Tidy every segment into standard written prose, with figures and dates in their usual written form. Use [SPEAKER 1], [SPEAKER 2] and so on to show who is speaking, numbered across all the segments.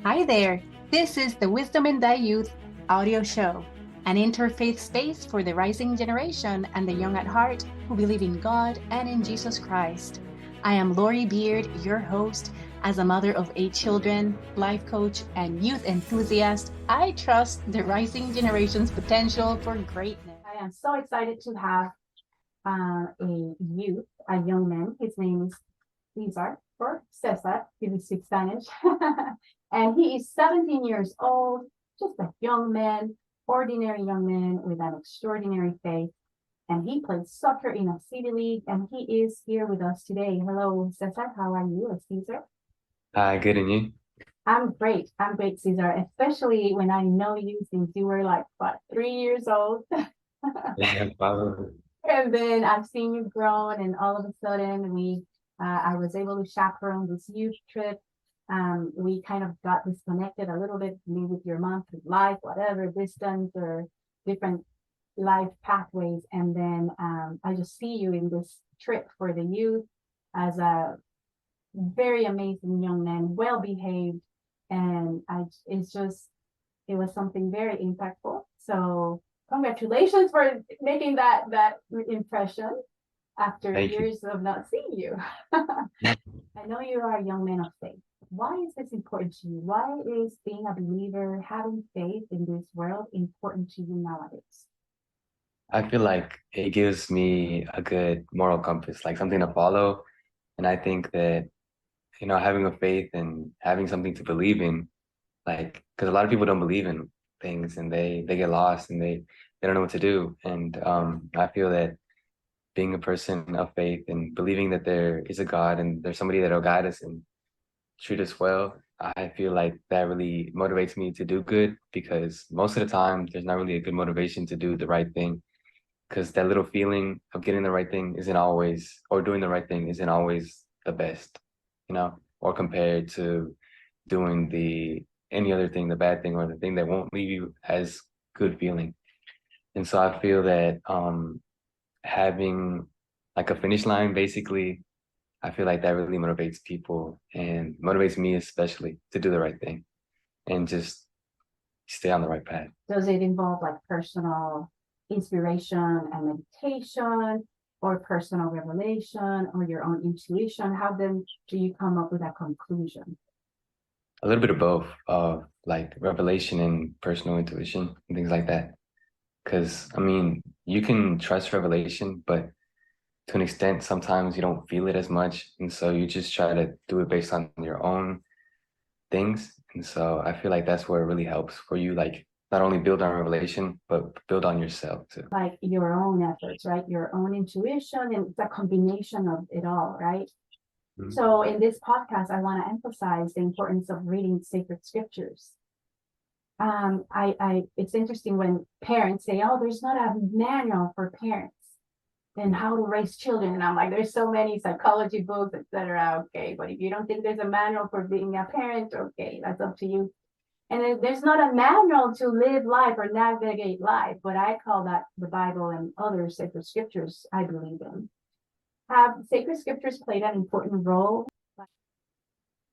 [SPEAKER 1] Hi there. This is the Wisdom and Thy Youth audio show, an interfaith space for the rising generation and the young at heart who believe in God and in Jesus Christ. I am Lori Beard, your host. As a mother of 8 children, life coach, and youth enthusiast, I trust the rising generation's potential for greatness. I am so excited to have a young man. His name is Cesar or Cesar, if you speak Spanish. And he is 17 years old, just a young man, ordinary young man with an extraordinary faith. And he plays soccer in a city league, and he is here with us today. Hello, Cesar. How are you, Cesar?
[SPEAKER 2] Hi, good and you?
[SPEAKER 1] I'm great. I'm great, Cesar, especially when I know you since you were like, what, 3 years old?
[SPEAKER 2] Yeah, probably.
[SPEAKER 1] And then I've seen you grown, and all of a sudden I was able to chaperone this youth trip. We kind of got disconnected a little bit, me with your mom, with life, whatever, distance or different life pathways. And then I just see you in this trip for the youth as a very amazing young man, well behaved, and it was something very impactful. So congratulations for making that impression after
[SPEAKER 2] Thank you.
[SPEAKER 1] years of not seeing you. I know you are a young man of faith. Why is this important to you? Why is being a believer, having faith in this world important to you nowadays?
[SPEAKER 2] I feel like it gives me a good moral compass, like something to follow. And I think that, having a faith and having something to believe in, like, because a lot of people don't believe in things and they get lost and they don't know what to do. And I feel that being a person of faith and believing that there is a God and there's somebody that'll guide us and treat us well, I feel like that really motivates me to do good because most of the time there's not really a good motivation to do the right thing because that little feeling of getting the right thing isn't always, or doing the right thing isn't always the best, or compared to doing the any other thing, the bad thing or the thing that won't leave you as good feeling. And so I feel that having like a finish line basically, I feel like that really motivates people and motivates me especially to do the right thing and just stay on the right path.
[SPEAKER 1] Does it involve like personal inspiration and meditation, or personal revelation, or your own intuition? How then do you come up with that conclusion?
[SPEAKER 2] A little bit of both, like revelation and personal intuition and things like that. Because I mean, you can trust revelation, but to an extent, sometimes you don't feel it as much, and so you just try to do it based on your own things. And so I feel like that's where it really helps for you, like not only build on revelation, but build on yourself too.
[SPEAKER 1] Like your own efforts, right? Your own intuition, and it's a combination of it all, right?
[SPEAKER 2] Mhm.
[SPEAKER 1] So in this podcast, I want to emphasize the importance of reading sacred scriptures. It's interesting when parents say, "Oh, there's not a manual for parents and how to raise children," and I'm like, "There's so many psychology books, etc." Okay, but if you don't think there's a manual for being a parent, okay, that's up to you. And there's not a manual to live life or navigate life, but I call that the Bible and other sacred scriptures I believe in. Have sacred scriptures played an important role?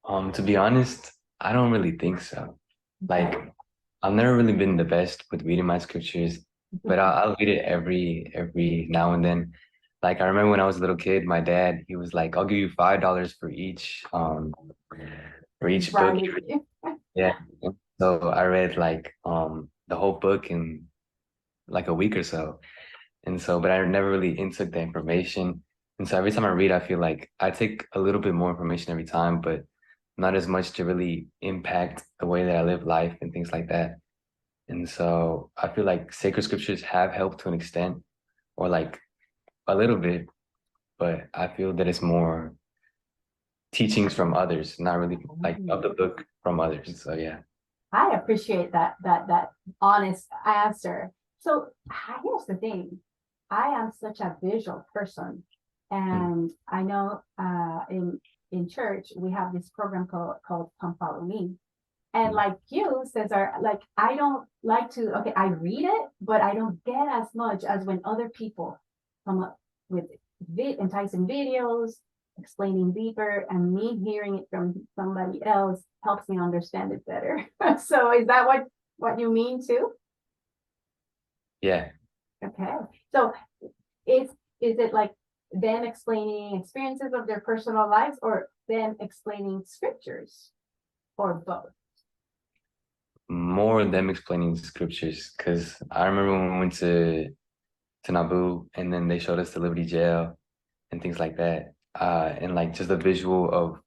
[SPEAKER 2] To be honest, I don't really think so.
[SPEAKER 1] Okay.
[SPEAKER 2] Like, I've never really been the best with reading my scriptures, but I'll read it every now and then. Like I remember when I was a little kid, my dad, he was like, "I'll give you $5 for each book."
[SPEAKER 1] Right.
[SPEAKER 2] Yeah. So I read like the whole book in like a week or so. And so, but I never really intook the information. And so every time I read, I feel like I take a little bit more information every time, but not as much to really impact the way that I live life and things like that. And so I feel like sacred scriptures have helped to an extent, or like a little bit, but I feel that it's more teachings from others, not really like of the book from others. So yeah.
[SPEAKER 1] I appreciate that honest answer. So here's the thing. I am such a visual person,
[SPEAKER 2] Mm.
[SPEAKER 1] and I know in church we have this program called Come Follow Me. And
[SPEAKER 2] Mm.
[SPEAKER 1] like you, Cesar, like I don't like to, okay, I read it, but I don't get as much as when other people come up with enticing videos explaining deeper, and me hearing it from somebody else helps me understand it better. So is that what you mean too?
[SPEAKER 2] Yeah.
[SPEAKER 1] Okay. So is is it like them explaining experiences of their personal lives or them explaining scriptures or both?
[SPEAKER 2] More of them explaining scriptures, because I remember when we went to Naboo, and then they showed us the Liberty Jail and things like that. And like just a visual of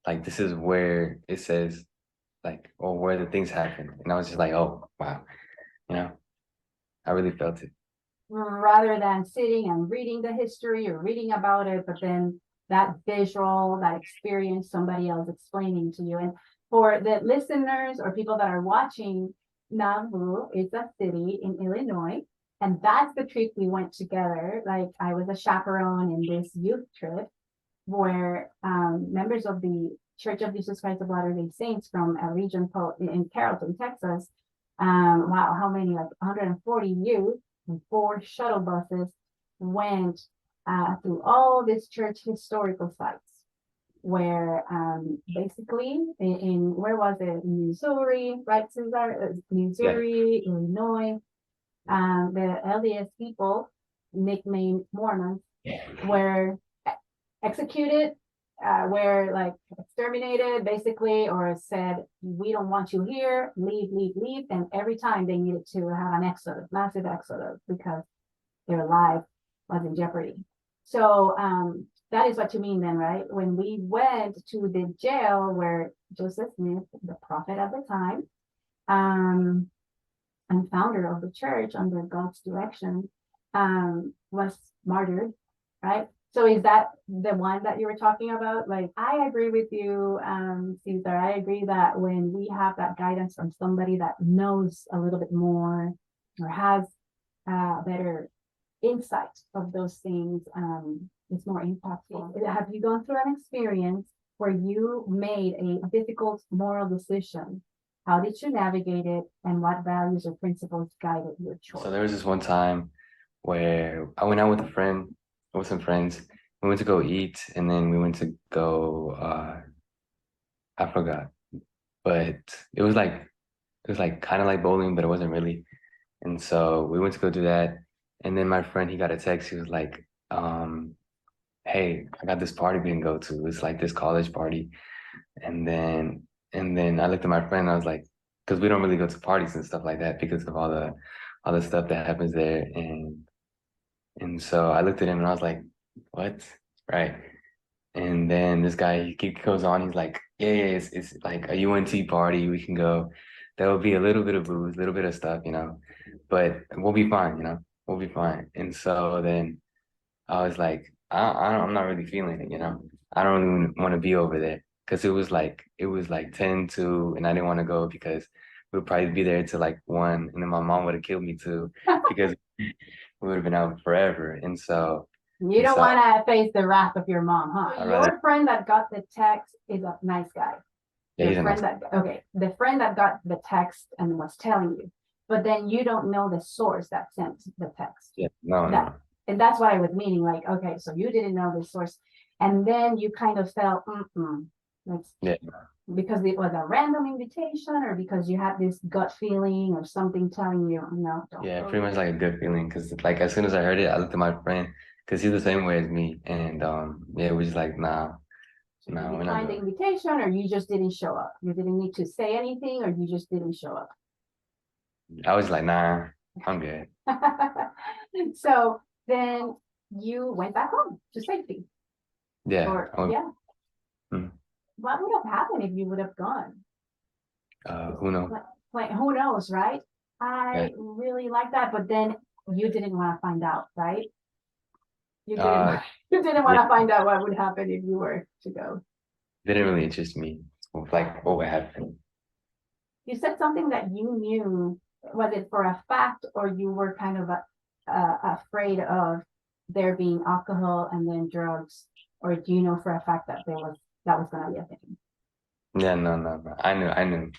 [SPEAKER 2] like this is where it says like or where the things happen. And I was just like, oh wow, you know, I really felt it.
[SPEAKER 1] Rather than sitting and reading the history or reading about it, but then that visual, that experience, somebody else explaining to you. And for the listeners or people that are watching, Nauvoo is a city in Illinois. And that's the trip we went together. Like I was a chaperone in this youth trip where members of the Church of Jesus Christ of Latter-day Saints from a region in Carrollton, Texas. Wow, how many? Like 140 youth and 4 shuttle buses went through all these church historical sites where basically in where was it? Missouri, right, Cesar? Missouri, yeah. Illinois. The LDS people, nicknamed Mormons, were executed, were like exterminated basically, or said, we don't want you here, leave, leave, leave. And every time they needed to have an exodus, massive exodus, because their life was in jeopardy. So that is what you mean then, right? When we went to the jail where Joseph Smith, the prophet at the time, and founder of the church under God's direction, was martyred, right? So is that the one that you were talking about? Like, I agree with you, Cesar. I agree that when we have that guidance from somebody that knows a little bit more or has better insight of those things, it's more impactful. Have you gone through an experience where you made a difficult moral decision? How did you navigate it, and what values or principles guided your choice?
[SPEAKER 2] So there was this one time where I went out with a friend, with some friends. We went to go eat, and then we went to go, I forgot, but it was like kind of like bowling, but it wasn't really. And so we went to go do that. And then my friend, he got a text. He was like, hey, I got this party we can go to. It's like this college party. And then I looked at my friend and I was like, because we don't really go to parties and stuff like that because of all the stuff that happens there. And so I looked at him and I was like, what? Right. And then this guy, he goes on, he's like, yeah, it's like a UNT party. We can go. There will be a little bit of booze, a little bit of stuff, you know, but we'll be fine, you know, we'll be fine. And so then I was like, I'm not really feeling it, you know. I don't really want to be over there because it was like 10 to, and I didn't want to go because we would probably be there till like 1, and then my mom would have killed me too because we would have been out forever.
[SPEAKER 1] You don't want to face the wrath of your mom, huh? Your friend that got the text is a nice guy.
[SPEAKER 2] Yeah,
[SPEAKER 1] Your
[SPEAKER 2] he's a
[SPEAKER 1] friend
[SPEAKER 2] nice
[SPEAKER 1] that okay, the friend that got the text and was telling you, but then you don't know the source that sent the text.
[SPEAKER 2] Yeah, no.
[SPEAKER 1] And that's what I was meaning. Like, okay, so you didn't know the source, and then you kind of felt,
[SPEAKER 2] Yeah.
[SPEAKER 1] because it was a random invitation, or because you had this gut feeling or something telling you, no, don't.
[SPEAKER 2] Yeah, pretty much like a good feeling because like as soon as I heard it, I looked at my friend because he's the same way as me, and yeah, we're just like, nah,
[SPEAKER 1] So
[SPEAKER 2] nah,
[SPEAKER 1] did
[SPEAKER 2] we're
[SPEAKER 1] you
[SPEAKER 2] not
[SPEAKER 1] find the
[SPEAKER 2] going.
[SPEAKER 1] invitation, or you just didn't show up? You didn't need to say anything, or you just didn't show up?
[SPEAKER 2] I was like, nah, I'm good.
[SPEAKER 1] So then you went back home to safety.
[SPEAKER 2] Yeah.
[SPEAKER 1] Or yeah.
[SPEAKER 2] Hmm.
[SPEAKER 1] What would have happened if you would have gone?
[SPEAKER 2] Who knows?
[SPEAKER 1] Like who knows, right?
[SPEAKER 2] Yeah.
[SPEAKER 1] I really like that, but then you didn't want to find out, right? You didn't. You didn't want to find out what would happen if you were to go.
[SPEAKER 2] Didn't really interest me. Like what would happen.
[SPEAKER 1] You said something that you knew. Was it for a fact, or you were kind of afraid of there being alcohol and then drugs, or do you know for a fact that that was going to be a thing?
[SPEAKER 2] Yeah, no. I knew,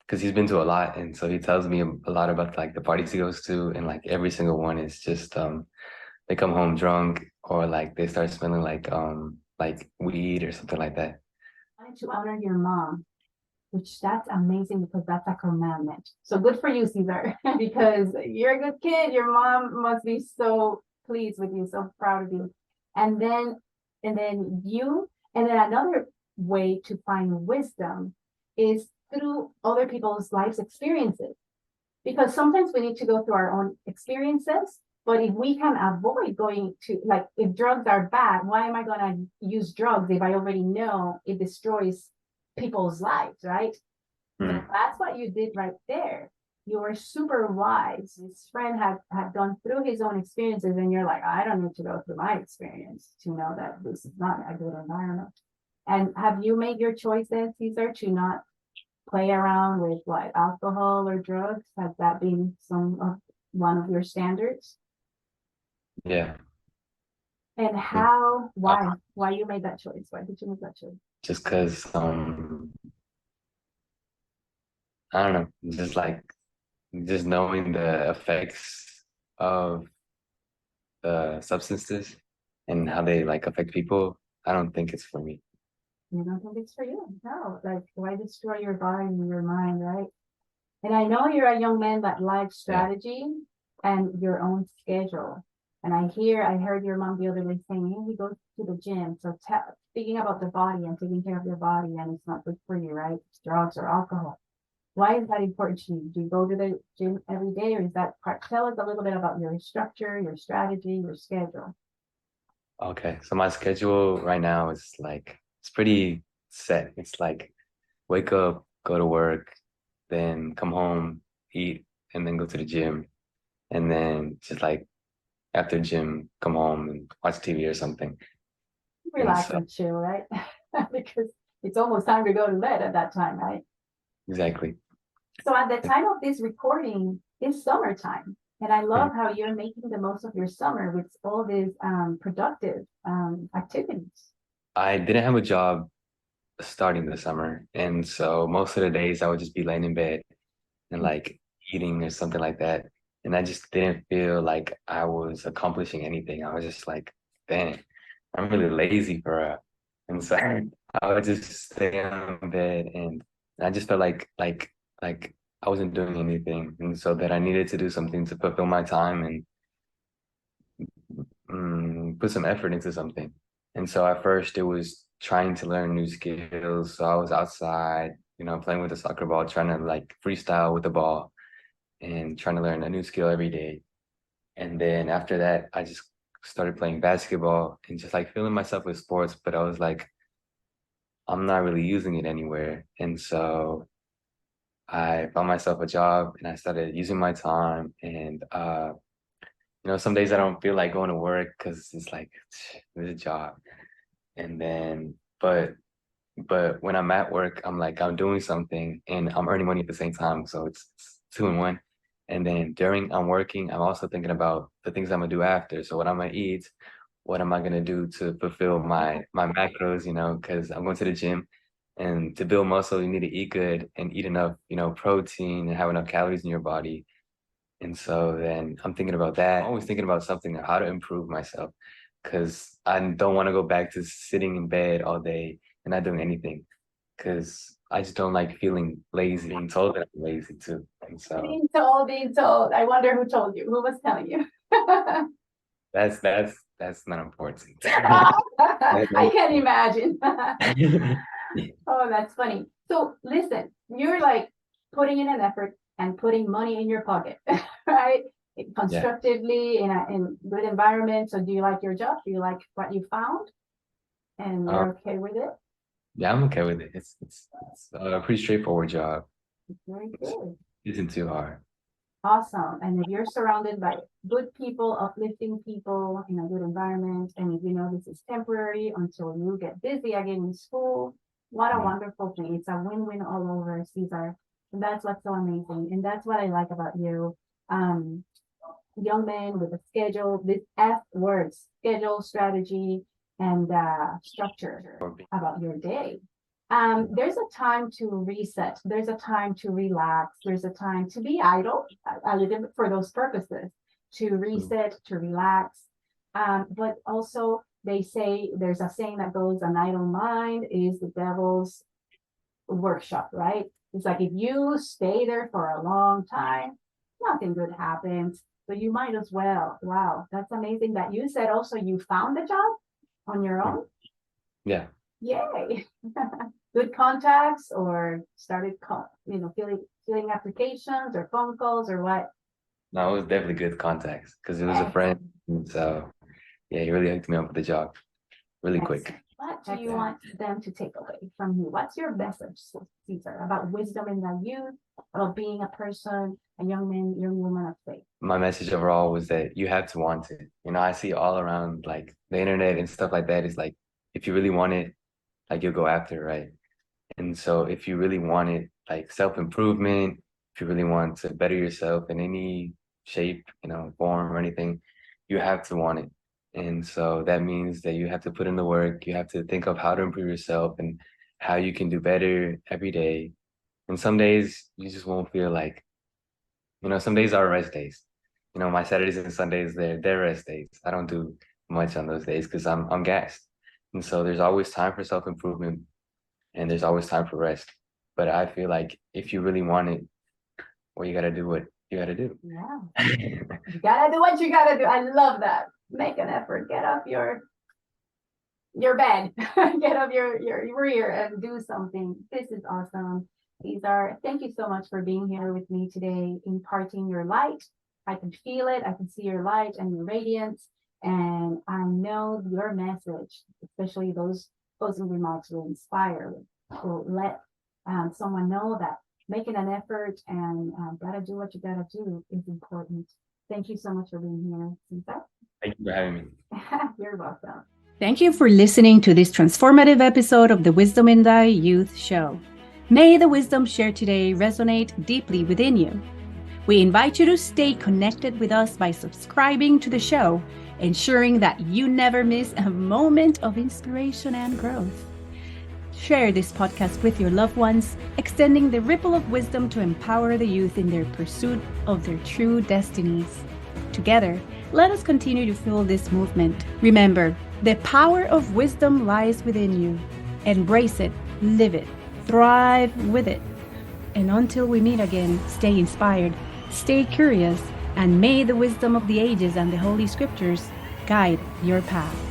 [SPEAKER 2] because he's been to a lot, and so he tells me a lot about like the parties he goes to, and like every single one is just they come home drunk or like they start smelling like weed or something like that.
[SPEAKER 1] I wanted to honor your mom, which that's amazing because that's a commandment. So good for you, Cesar, because you're a good kid. Your mom must be so pleased with you, so proud of you. And then, and then another way to find wisdom is through other people's life's experiences. Because sometimes we need to go through our own experiences, but if we can avoid going to, like, if drugs are bad, why am I going to use drugs if I already know it destroys people's lives, right? So
[SPEAKER 2] Mm.
[SPEAKER 1] that's what you did right there. You were super wise. His friend had gone through his own experiences, and you're like, I don't need to go through my experience to know that this is not a good environment. And have you made your choices, Cesar, to not play around with like alcohol or drugs? Has that been one of your standards?
[SPEAKER 2] Yeah.
[SPEAKER 1] And
[SPEAKER 2] Mm.
[SPEAKER 1] how,
[SPEAKER 2] Uh,
[SPEAKER 1] why you made that choice? Why did you make that choice?
[SPEAKER 2] just because I don't know, just like just knowing the effects of the substances and how they like affect people, I don't think it's for me.
[SPEAKER 1] You don't think it's for you? No, like why destroy your body and your mind, right? And I know you're a young man that likes
[SPEAKER 2] Yeah.
[SPEAKER 1] strategy and your own schedule. And I heard your mom the other day saying, hey, he goes to the gym. So speaking about the body and taking care of your body, and it's not good for you, right? It's drugs or alcohol. Why is that important to you? Do you go to the gym every day, or is that part? Tell us a little bit about your structure, your strategy, your schedule.
[SPEAKER 2] Okay. So my schedule right now is like it's pretty set. It's like wake up, go to work, then come home, eat, and then go to the gym. And then just like after gym, come home and watch TV or something. And
[SPEAKER 1] Relax
[SPEAKER 2] so
[SPEAKER 1] and chill, right? Because it's almost time to go to bed at that time, right?
[SPEAKER 2] exactly.
[SPEAKER 1] So at the time of this recording, it's summertime. And I
[SPEAKER 2] Mm.
[SPEAKER 1] love how you're making the most of your summer with all these productive activities.
[SPEAKER 2] I didn't have a job starting the summer. And so most of the days I would just be laying in bed and like eating or something like that. And I just didn't feel like I was accomplishing anything. I was just like, dang, I'm really lazy for a. And so I would just stay on bed and I just felt like I wasn't doing anything. And so that I needed to do something to fulfill my time and put some effort into something. And so at first it was trying to learn new skills. So I was outside, playing with the soccer ball, trying to like freestyle with the ball and trying to learn a new skill every day. And then after that, I just started playing basketball and just like feeling myself with sports, but I was like, I'm not really using it anywhere. And so I found myself a job and I started using my time. And some days I don't feel like going to work because it's like it's a job. And then but when I'm at work, I'm like I'm doing something and I'm earning money at the same time. So it's two in one. And then during I'm working, I'm also thinking about the things I'm gonna do after. So what I'm gonna eat, what am I gonna do to fulfill my macros, because I'm going to the gym and to build muscle, you need to eat good and eat enough, protein and have enough calories in your body. And so then I'm thinking about that. I'm always thinking about something, how to improve myself, because I don't want to go back to sitting in bed all day and not doing anything, because I just don't like feeling lazy, being told that I'm lazy too. And so
[SPEAKER 1] Being told. I wonder who told you. Who was telling you?
[SPEAKER 2] that's not important.
[SPEAKER 1] I can imagine.
[SPEAKER 2] Yeah.
[SPEAKER 1] Oh, that's funny. So listen, you're like putting in an effort and putting money in your pocket, right? Constructively in good environment. So do you like your job? Do you like what you found? And
[SPEAKER 2] Um,
[SPEAKER 1] you're okay with it?
[SPEAKER 2] yeah, I'm okay with it. It's a pretty straightforward job.
[SPEAKER 1] Very
[SPEAKER 2] It
[SPEAKER 1] good.
[SPEAKER 2] isn't too hard.
[SPEAKER 1] Awesome. And if you're surrounded by good people, uplifting people in a good environment, and if you know this is temporary until you get busy again in school, what a
[SPEAKER 2] Mm.
[SPEAKER 1] wonderful thing. It's a win-win all over, Cesar. And that's what's so amazing. And that's what I like about you. Um, Young man with a schedule, this F words, schedule, strategy, and structure
[SPEAKER 2] Or be-
[SPEAKER 1] about your day. There's a time to reset. There's a time to relax. There's a time to be idle, a little bit for those purposes, to
[SPEAKER 2] Mm.
[SPEAKER 1] reset, to relax. But also they say there's a saying that goes, an idle mind is the devil's workshop, right? It's like if you stay there for a long time, nothing good happens. So you might as well. Wow, that's amazing that you said also you found a job on your own.
[SPEAKER 2] Yeah.
[SPEAKER 1] Yay. Good contacts, or started filling applications or phone calls or what?
[SPEAKER 2] No, it was definitely good contacts because it was a friend. And so yeah, he really hooked me up with the job really quick.
[SPEAKER 1] What do you want them to take away from you? What's your message, Cesar, about wisdom in the youth, about being a person, a young man, young woman of faith?
[SPEAKER 2] My message overall was that you have to want it. I see all around like the internet and stuff like that is like, if you really want it, like you'll go after it, right? And so if you really want it, like self-improvement, if you really want to better yourself in any shape, form or anything, you have to want it. And so that means that you have to put in the work. You have to think of how to improve yourself and how you can do better every day. And some days you just won't feel like, some days are rest days. My Saturdays and Sundays, they're rest days. I don't do much on those days because I'm gassed. And so there's always time for self-improvement and there's always time for rest. But I feel like if you really want it, well, you gotta do what you gotta do.
[SPEAKER 1] Yeah. You gotta do what you gotta do. I love that. Make an effort. Get up your bed. Get up your rear and do something. This is awesome. Cesar, thank you so much for being here with me today, imparting your light. I can feel it. I can see your light and your radiance. And I know your message, especially those closing remarks, will inspire, will let someone know that making an effort and gotta do what you gotta do is important. Thank you so much for being here, Cesar.
[SPEAKER 2] Thank you for having me.
[SPEAKER 1] You're welcome.
[SPEAKER 3] Thank you for listening to this transformative episode of the Wisdom in Thy Youth show. May the wisdom shared today resonate deeply within you. We invite you to stay connected with us by subscribing to the show, ensuring that you never miss a moment of inspiration and growth. Share this podcast with your loved ones, extending the ripple of wisdom to empower the youth in their pursuit of their true destinies. Together, let us continue to fuel this movement. Remember, the power of wisdom lies within you. Embrace it, live it, thrive with it. And until we meet again, stay inspired, stay curious, and may the wisdom of the ages and the Holy Scriptures guide your path.